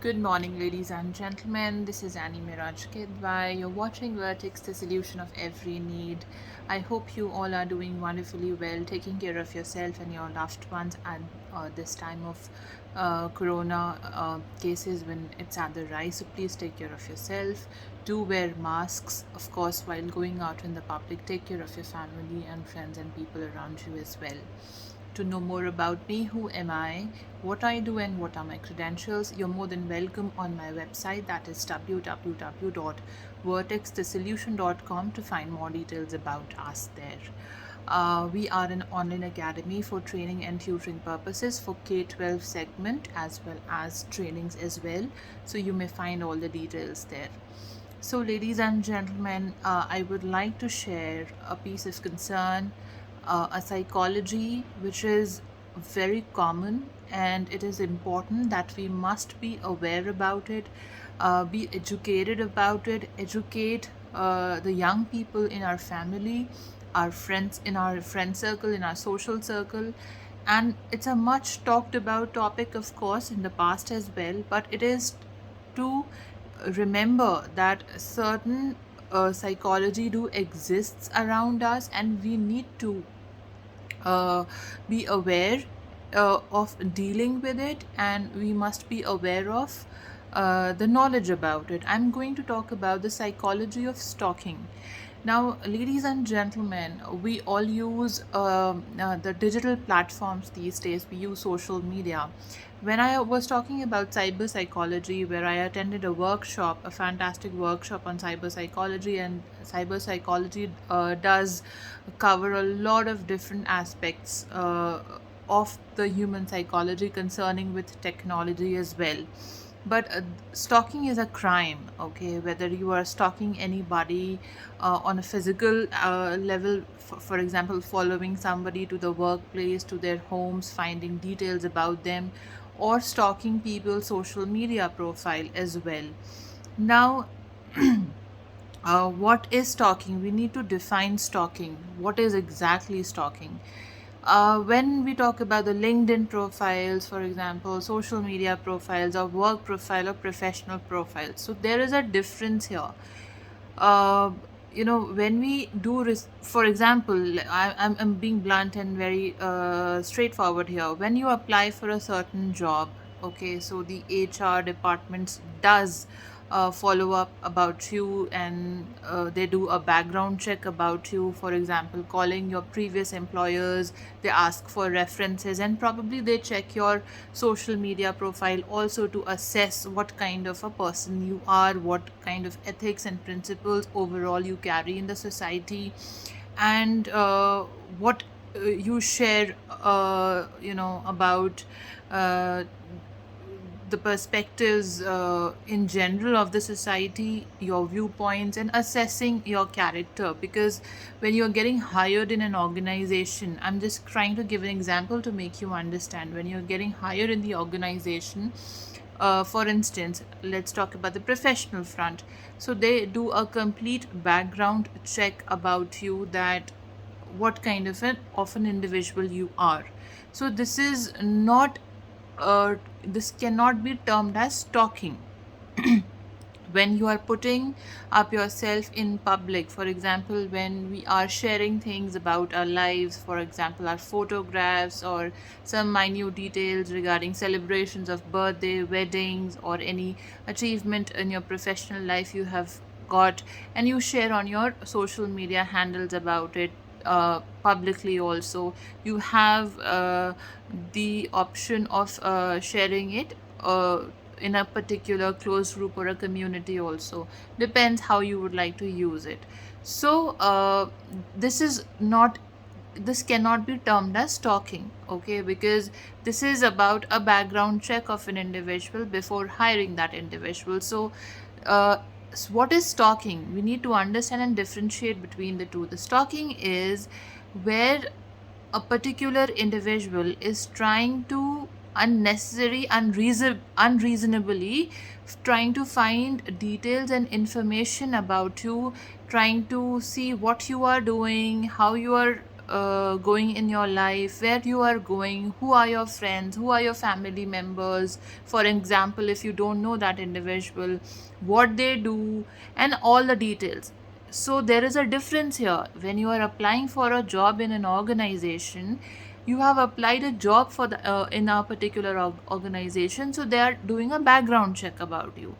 Good morning, ladies and gentlemen. This is Meraj Kidwai. You're watching Vertex, the solution of every need. I hope you all are doing wonderfully well, taking care of yourself and your loved ones at this time of corona cases when it's at the rise. So please take care of yourself. Do wear masks, of course, while going out in the public. Take care of your family and friends and people around you as well. To know more about me, who am I, what I do, and what are my credentials, you're more than welcome on my website, that is www.vertexthesolution.com, to find more details about us there. We are an online academy for training and tutoring purposes for K-12 segment as well as trainings as well. So you may find all the details there. So, ladies and gentlemen, I would like to share a piece of concern, a psychology which is very common, and it is important that we must be aware about it, be educated about it, educate the young people in our family, our friends, in our friend circle, in our social circle. And it's a much talked about topic, of course, in the past as well, but it is to remember that certain psychology do exists around us, and we need to uh, be aware of dealing with it, and we must be aware of the knowledge about it. I'm going to talk about the psychology of stalking. Now, ladies and gentlemen, we all use the digital platforms these days. We use social media. When I was talking about cyber psychology, where I attended a workshop, a fantastic workshop on cyber psychology, and cyber psychology does cover a lot of different aspects of the human psychology concerning with technology as well. But stalking is a crime, okay? Whether you are stalking anybody on a physical level, for example, following somebody to the workplace, to their homes, finding details about them, or stalking people's social media profile as well. Now, what is stalking? We need to define stalking. What is exactly stalking? When we talk about the LinkedIn profiles, for example, social media profiles, or work profile, or professional profiles, so there is a difference here. uh, when we do for example, I'm being blunt and very straightforward here. When you apply for a certain job, okay, so the HR departments does follow up about you, and they do a background check about you. For example, calling your previous employers, they ask for references, and probably they check your social media profile also to assess what kind of a person you are, what kind of ethics and principles overall you carry in the society, and what you share about uh, the perspectives in general of the society, your viewpoints, and assessing your character. Because when you're getting hired in an organization, I'm just trying to give an example to make you understand. When you're getting hired in the organization, for instance, let's talk about the professional front. So they do a complete background check about you, that what kind of an individual you are. So this cannot be termed as stalking. When you are putting up yourself in public, for example, when we are sharing things about our lives, for example, our photographs, or some minute details regarding celebrations of birthday, weddings, or any achievement in your professional life you have got, and you share on your social media handles about it publicly also, you have the option of sharing it in a particular closed group or a community also. Depends how you would like to use it. So this is not this cannot be termed as stalking, okay? Because this is about a background check of an individual before hiring that individual. So uh, what is stalking? We need to understand and differentiate between the two. The stalking is where a particular individual is trying to unreasonably trying to find details and information about you, trying to see what you are doing, how you are going in your life, where you are going, who are your friends, who are your family members. For example, if you don't know that individual, what they do, and all the details. So there is a difference here. When you are applying for a job in an organization, you have applied a job for the in a particular organization, so they are doing a background check about you.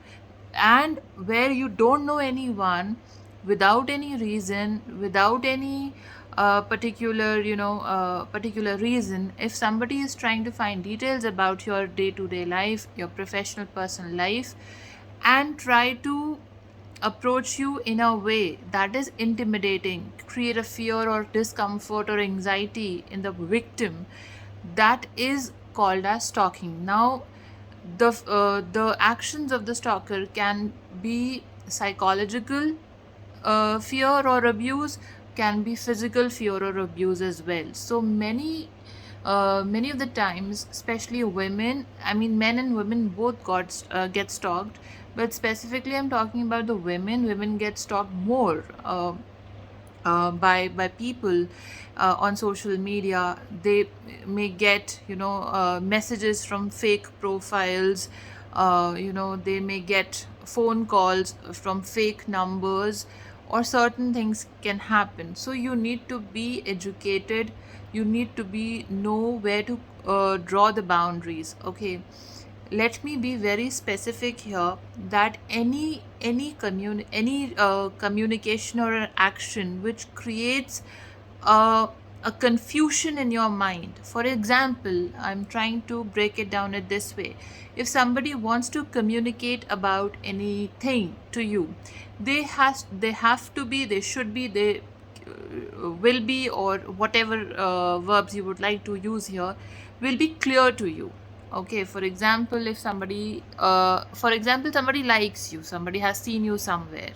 And where you don't know anyone, without any reason, without any particular reason, if somebody is trying to find details about your day to day life, your professional personal life, and try to approach you in a way that is intimidating, create a fear or discomfort or anxiety in the victim, that is called as stalking. Now, the actions of the stalker can be psychological fear or abuse, can be physical fear or abuse as well. So many of the times, especially women, I mean men and women both get stalked, but specifically I'm talking about the women. Women get stalked more. By people on social media. They may get messages from fake profiles. They may get phone calls from fake numbers, or certain things can happen. So you need to be educated. You need to be know where to draw the boundaries. Okay, let me be very specific here, that any communication or an action which creates a, a confusion in your mind. For example, I'm trying to break it down it this way. If somebody wants to communicate about anything to you, they have to be, they should be, they will be, or whatever verbs you would like to use here, will be clear to you. Okay, for example, if somebody somebody likes you, somebody has seen you somewhere,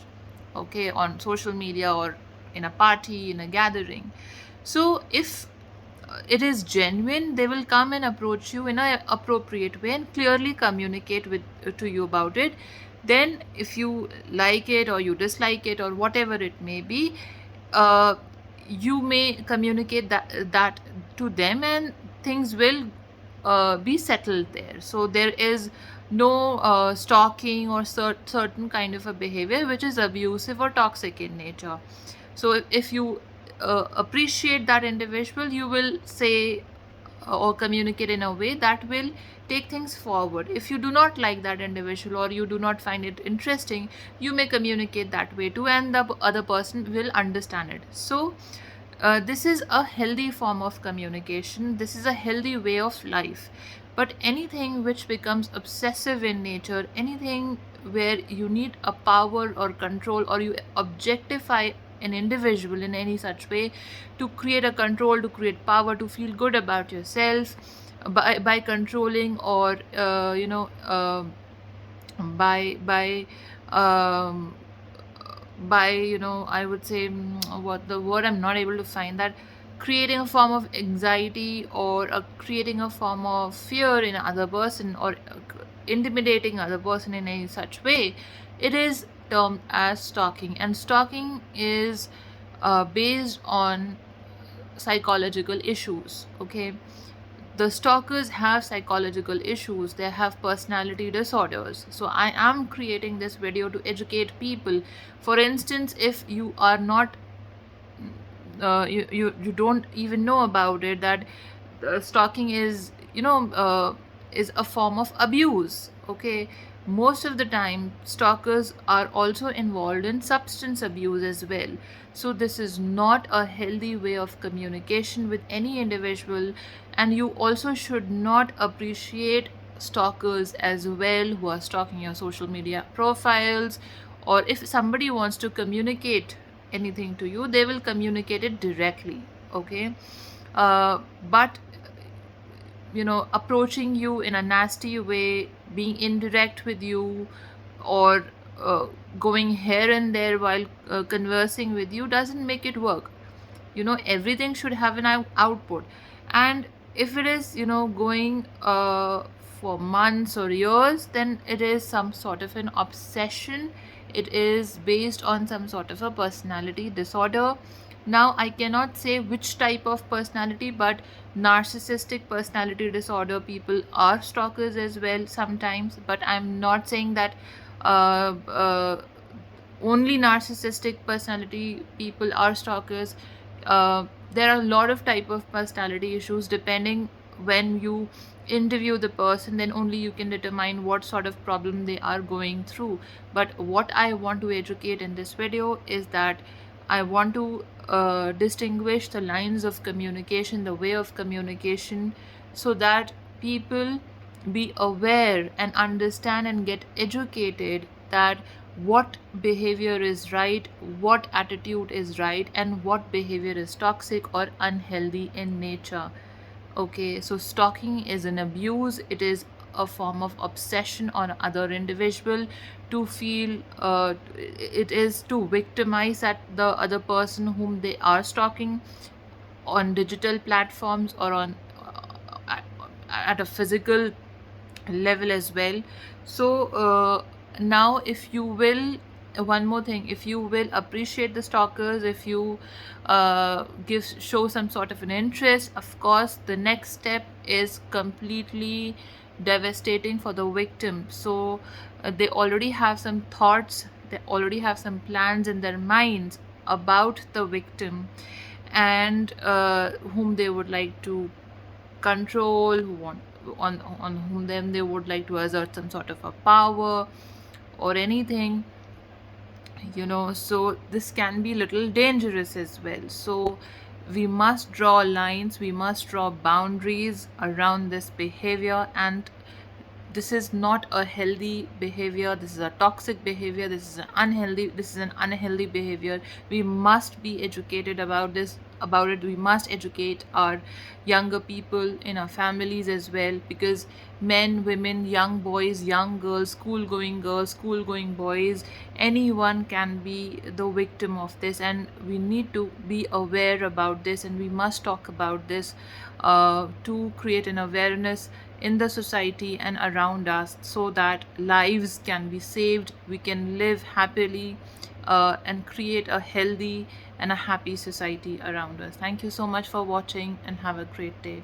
okay, on social media or in a party, in a gathering. So if it is genuine, they will come and approach you in an appropriate way and clearly communicate with to you about it. Then if you like it or you dislike it or whatever it may be, uh, you may communicate that to them, and things will be settled there. So there is no stalking or certain kind of a behavior which is abusive or toxic in nature. So if you appreciate that individual, you will say or communicate in a way that will take things forward. If you do not like that individual or you do not find it interesting, you may communicate that way too, and the other person will understand it. So this is a healthy form of communication. This is a healthy way of life. But anything which becomes obsessive in nature, anything where you need a power or control, or you objectify an individual in any such way to create a control, to create power, to feel good about yourself by controlling, or by um, I would say, what the word, I'm not able to find that, creating a form of anxiety, or creating a form of fear in other person, or intimidating other person in any such way, it is termed as stalking. And stalking is based on psychological issues. Okay, the stalkers have psychological issues, they have personality disorders. So I am creating this video to educate people. For instance, if you are not you don't even know about it, that stalking is is a form of abuse. Okay, most of the time stalkers are also involved in substance abuse as well. So this is not a healthy way of communication with any individual, and you also should not appreciate stalkers as well who are stalking your social media profiles. Or if somebody wants to communicate anything to you, they will communicate it directly. Okay, but approaching you in a nasty way, being indirect with you, or going here and there while conversing with you, doesn't make it work. Everything should have an output. And if it is going for months or years, then it is some sort of an obsession. It is based on some sort of a personality disorder. Now, I cannot say which type of personality, but narcissistic personality disorder people are stalkers as well sometimes. But I'm not saying that uh, uh, only narcissistic personality people are stalkers. There are a lot of type of personality issues. Depending when you interview the person, then only you can determine what sort of problem they are going through. But what I want to educate in this video is that I want to distinguish the lines of communication, the way of communication, so that people be aware and understand and get educated that what behavior is right, what attitude is right, and what behavior is toxic or unhealthy in nature. Okay, so stalking is an abuse. It is a form of obsession on other individual to feel it is to victimize at the other person whom they are stalking on digital platforms or on at, at a physical level as well. So now, if you will, one more thing, if you will appreciate the stalkers, if you give show some sort of an interest, of course the next step is completely devastating for the victim. So they already have some thoughts, they already have some plans in their minds about the victim, and whom they would like to control, who want on whom them they would like to assert some sort of a power or anything, so this can be little dangerous as well. So we must draw lines, we must draw boundaries around this behavior, and this is not a healthy behavior, this is a toxic behavior, this is an unhealthy behavior. We must be educated about it. We must educate our younger people in our families as well, because men, women, young boys, young girls, school going boys, anyone can be the victim of this, and we need to be aware about this, and we must talk about this to create an awareness in the society and around us, so that lives can be saved, we can live happily, and create a healthy and a happy society around us. Thank you so much for watching, and have a great day.